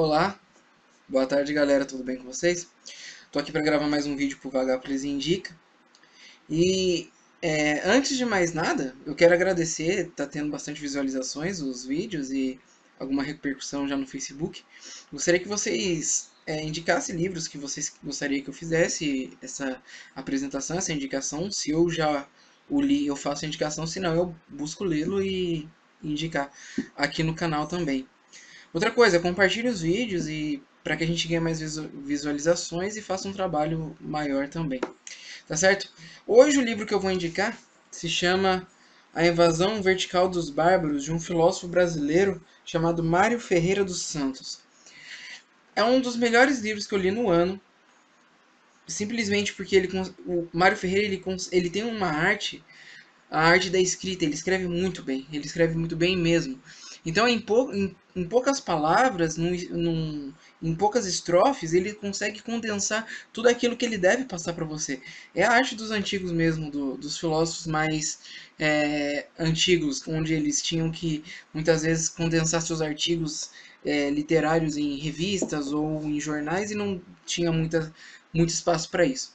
Olá, boa tarde galera, tudo bem com vocês? Tô aqui para gravar mais um vídeo pro Vagapules Indica. E antes de mais nada, eu quero agradecer, tá tendo bastante visualizações os vídeos e alguma repercussão já no Facebook. Gostaria que vocês indicassem livros que vocês gostariam que eu fizesse essa apresentação, essa indicação. Se eu já o li, eu faço a indicação, se não, eu busco lê-lo e indicar aqui no canal também. Outra coisa, compartilhe os vídeos e para que a gente ganhe mais visualizações e faça um trabalho maior também. Tá certo? Hoje o livro que eu vou indicar se chama A Invasão Vertical dos Bárbaros, de um filósofo brasileiro chamado Mário Ferreira dos Santos. É um dos melhores livros que eu li no ano, simplesmente porque o Mário Ferreira ele tem uma arte, a arte da escrita, ele escreve muito bem mesmo. Então, em poucas palavras, em poucas estrofes, ele consegue condensar tudo aquilo que ele deve passar para você. É a arte dos antigos mesmo, dos filósofos mais antigos, onde eles tinham que, muitas vezes, condensar seus artigos literários em revistas ou em jornais e não tinha muito espaço para isso.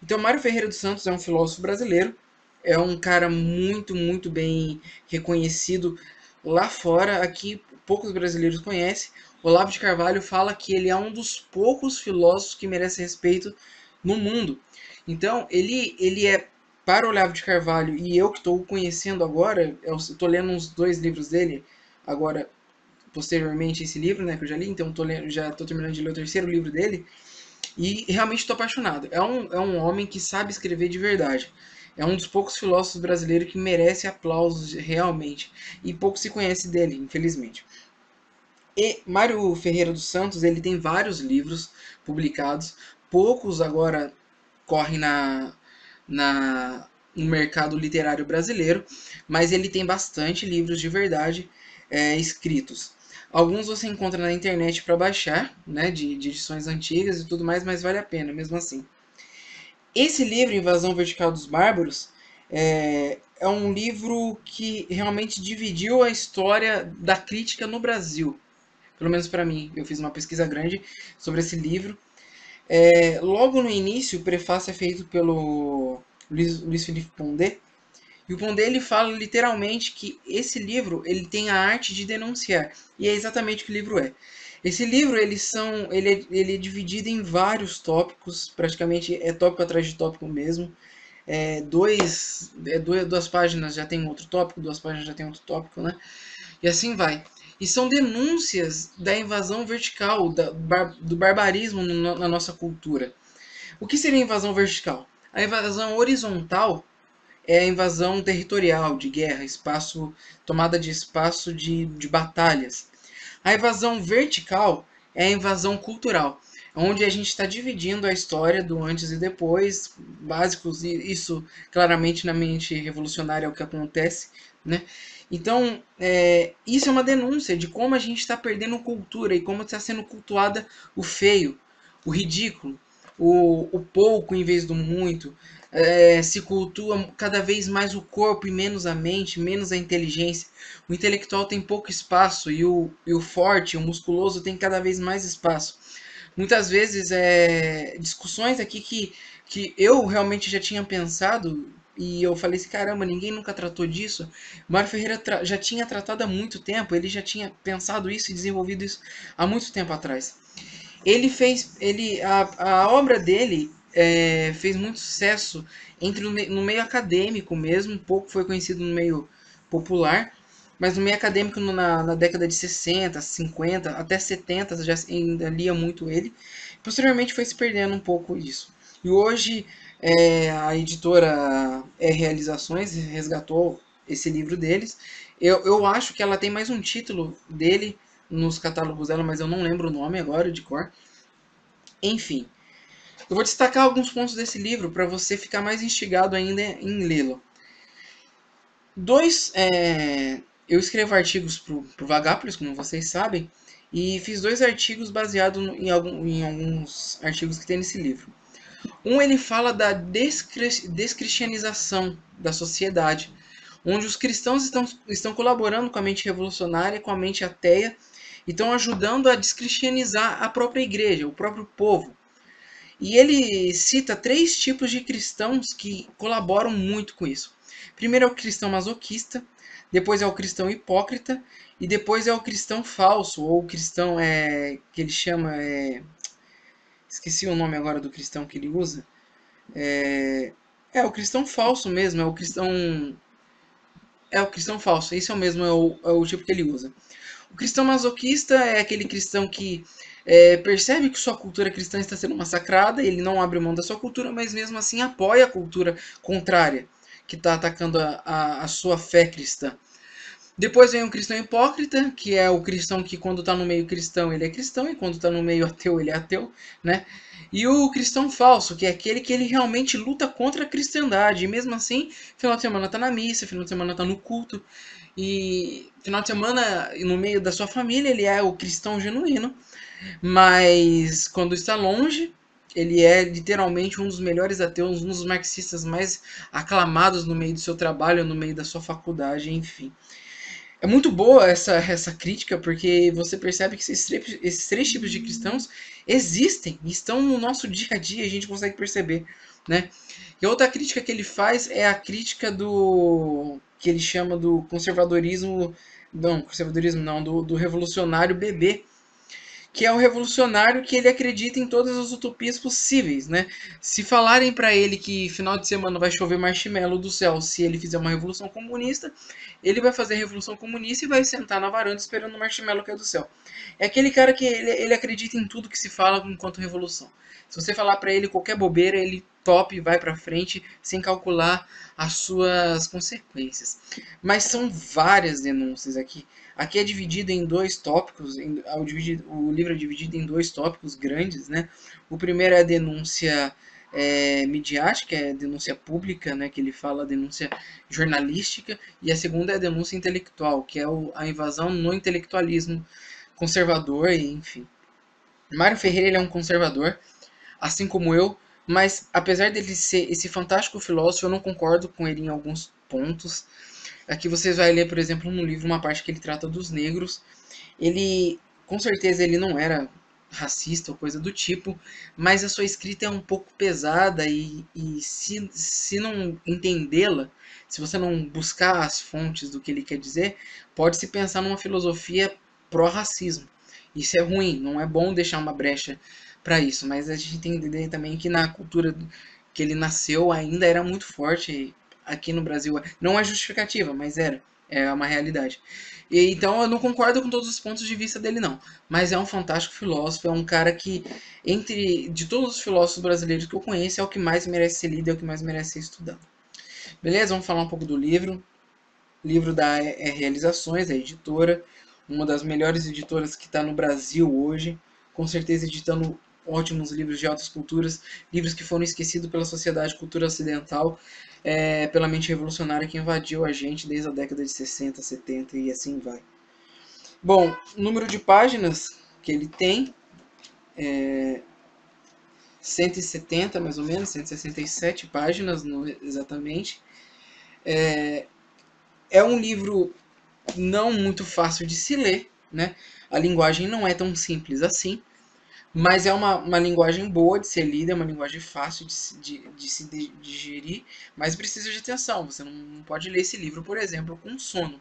Então, Mário Ferreira dos Santos é um filósofo brasileiro, é um cara muito bem reconhecido lá fora. Aqui poucos brasileiros conhecem. Olavo de Carvalho fala que ele é um dos poucos filósofos que merece respeito no mundo. Então, ele é, para Olavo de Carvalho, e eu que estou conhecendo agora, eu estou lendo uns dois livros dele, agora, posteriormente, esse livro, né, que eu já li, então já estou terminando de ler o terceiro livro dele, e realmente estou apaixonado. É um homem que sabe escrever de verdade. É um dos poucos filósofos brasileiros que merece aplausos realmente. E pouco se conhece dele, infelizmente. E Mário Ferreira dos Santos, ele tem vários livros publicados. Poucos agora correm no mercado literário brasileiro, mas ele tem bastante livros de verdade escritos. Alguns você encontra na internet para baixar, né, de edições antigas e tudo mais, mas vale a pena mesmo assim. Esse livro, Invasão Vertical dos Bárbaros, é um livro que realmente dividiu a história da crítica no Brasil. Pelo menos para mim, eu fiz uma pesquisa grande sobre esse livro. Logo no início, o prefácio é feito pelo Luiz Felipe Pondé. E o Pondé ele fala literalmente que esse livro ele tem a arte de denunciar. E é exatamente o que o livro é. Esse livro ele é dividido em vários tópicos, praticamente é tópico atrás de tópico mesmo. Duas páginas já tem outro tópico, duas páginas já tem outro tópico, né? E assim vai. E são denúncias da invasão vertical, do barbarismo na nossa cultura. O que seria a invasão vertical? A invasão horizontal é a invasão territorial, de guerra, tomada de espaço de batalhas. A invasão vertical é a invasão cultural, onde a gente está dividindo a história do antes e depois, básicos, e isso claramente na mente revolucionária é o que acontece, né? Então, isso é uma denúncia de como a gente está perdendo cultura e como está sendo cultuada o feio, o ridículo, o pouco em vez do muito. Se cultua cada vez mais o corpo e menos a mente, menos a inteligência. O intelectual tem pouco espaço e o forte, o musculoso tem cada vez mais espaço. Muitas vezes discussões aqui que eu realmente já tinha pensado e eu falei assim, caramba, ninguém nunca tratou disso. Mário Ferreira já tinha tratado há muito tempo, ele já tinha pensado isso e desenvolvido isso há muito tempo atrás. A obra dele fez muito sucesso no meio acadêmico mesmo, um pouco foi conhecido no meio popular, mas no meio acadêmico na década de 60, 50, até 70 já ainda lia muito ele. Posteriormente foi se perdendo um pouco isso. E hoje a editora Realizações resgatou esse livro deles. Eu acho que ela tem mais um título dele nos catálogos dela, mas eu não lembro o nome agora de cor. Enfim, eu vou destacar alguns pontos desse livro para você ficar mais instigado ainda em lê-lo. Eu escrevo artigos para o Vagápolis, como vocês sabem, e fiz dois artigos baseados em alguns artigos que tem nesse livro. Um, ele fala da descristianização da sociedade, onde os cristãos estão colaborando com a mente revolucionária, com a mente ateia, e estão ajudando a descristianizar a própria igreja, o próprio povo. E ele cita 3 tipos de cristãos que colaboram muito com isso. Primeiro é o cristão masoquista, depois é o cristão hipócrita e depois é o cristão falso, ou o cristão que ele chama. Esqueci o nome agora do cristão que ele usa. É o cristão falso mesmo, é o cristão. É o cristão falso, esse é o mesmo, é o tipo que ele usa. O cristão masoquista é aquele cristão que percebe que sua cultura cristã está sendo massacrada, ele não abre mão da sua cultura, mas mesmo assim apoia a cultura contrária, que está atacando a sua fé cristã. Depois vem o cristão hipócrita, que é o cristão que quando está no meio cristão ele é cristão e quando está no meio ateu ele é ateu, né? E o cristão falso, que é aquele que ele realmente luta contra a cristandade, e mesmo assim, final de semana está na missa, final de semana está no culto, e final de semana no meio da sua família ele é o cristão genuíno, mas quando está longe, ele é literalmente um dos melhores ateus, um dos marxistas mais aclamados no meio do seu trabalho, no meio da sua faculdade, enfim. É muito boa essa crítica, porque você percebe que esses 3 tipos de cristãos existem, estão no nosso dia a dia, a gente consegue perceber, né? E outra crítica que ele faz é a crítica do que ele chama do conservadorismo, não, conservadorismo não, do revolucionário bebê, que é um revolucionário que ele acredita em todas as utopias possíveis, né? Se falarem para ele que final de semana vai chover marshmallow do céu se ele fizer uma revolução comunista, ele vai fazer a revolução comunista e vai sentar na varanda esperando o marshmallow cair do céu. É aquele cara que ele acredita em tudo que se fala enquanto revolução. Se você falar para ele qualquer bobeira, ele top, vai para frente sem calcular as suas consequências. Mas são várias denúncias aqui. Aqui é dividido em 2 tópicos, o livro é dividido em 2 tópicos grandes, né? O primeiro é a denúncia midiática, é a denúncia pública, né? Que ele fala a denúncia jornalística, e a segunda é a denúncia intelectual, que é a invasão no intelectualismo conservador, enfim. Mário Ferreira ele é um conservador, assim como eu, mas apesar dele ser esse fantástico filósofo, eu não concordo com ele em alguns pontos. Aqui vocês vão ler, por exemplo, no livro uma parte que ele trata dos negros. Ele, com certeza, ele não era racista ou coisa do tipo, mas a sua escrita é um pouco pesada e se não entendê-la, se você não buscar as fontes do que ele quer dizer, pode-se pensar numa filosofia pró-racismo. Isso é ruim, não é bom deixar uma brecha para isso, mas a gente tem que entender também que na cultura que ele nasceu ainda era muito forte aqui no Brasil. Não é justificativa, mas é uma realidade. E, então eu não concordo com todos os pontos de vista dele, não. Mas é um fantástico filósofo, é um cara que, de todos os filósofos brasileiros que eu conheço, é o que mais merece ser lido, é o que mais merece ser estudado. Beleza? Vamos falar um pouco do livro. O livro da Realizações, a editora, uma das melhores editoras que está no Brasil hoje, com certeza editando ótimos livros de altas culturas, livros que foram esquecidos pela sociedade cultura ocidental, pela mente revolucionária que invadiu a gente desde a década de 60, 70 e assim vai. Bom, o número de páginas que ele tem é 170 mais ou menos, 167 páginas exatamente. É um livro não muito fácil de se ler, né? A linguagem não é tão simples assim, mas é uma linguagem boa de ser lida, é uma linguagem fácil de se digerir, mas precisa de atenção. Você não pode ler esse livro, por exemplo, com sono.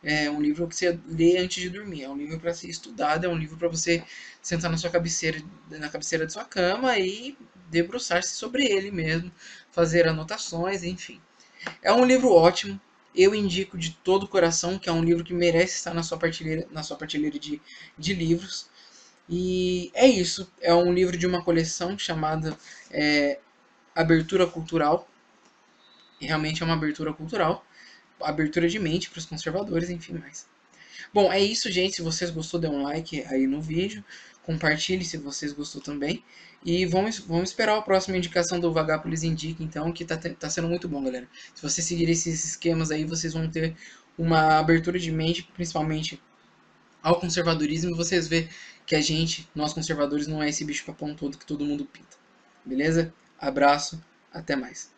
É um livro que você lê antes de dormir, é um livro para ser estudado, é um livro para você sentar na sua cabeceira, na cabeceira de sua cama e debruçar-se sobre ele mesmo, fazer anotações, enfim. É um livro ótimo. Eu indico de todo o coração que é um livro que merece estar na sua prateleira de livros. E é isso. É um livro de uma coleção chamada Abertura Cultural. E realmente é uma abertura cultural. Abertura de mente para os conservadores, enfim mais. Bom, é isso, gente. Se vocês gostou, dê um like aí no vídeo. Compartilhe se vocês gostou também. E vamos esperar a próxima indicação do Vagápolis Indica, então, que tá sendo muito bom, galera. Se vocês seguirem esses esquemas aí, vocês vão ter uma abertura de mente, principalmente ao conservadorismo, e vocês vê que nós conservadores, não é esse bicho papão todo que todo mundo pinta. Beleza? Abraço, até mais.